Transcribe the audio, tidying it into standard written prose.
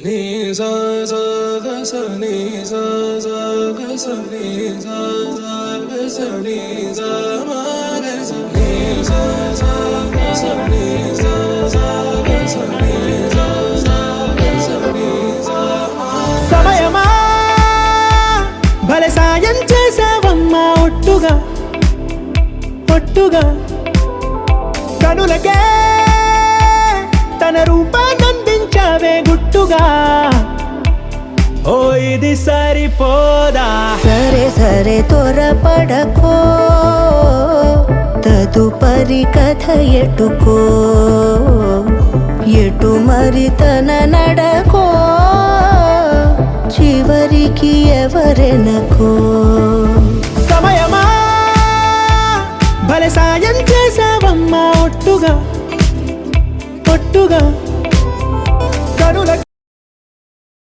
నీ సా సా గ స నీ సా సా గ స నీ సా సా గ స నీ సా మా గ స నీ సా సా గ స నీ సా సా గ స నీ సా సా గ స నీ సా మా. సమయమా భలే సాయం చేసావమ్మా ఒట్టుగా ఒట్టుగా కనులకే తన రూపాన్నందించావే గుట్టుగా. ఓ ఇది సరిపోదా సరే సరే త్వరపడకో తదుపరి కథ ఎటుకో ఎటు మరి తన నడకో చివరికి ఎవరెనకో.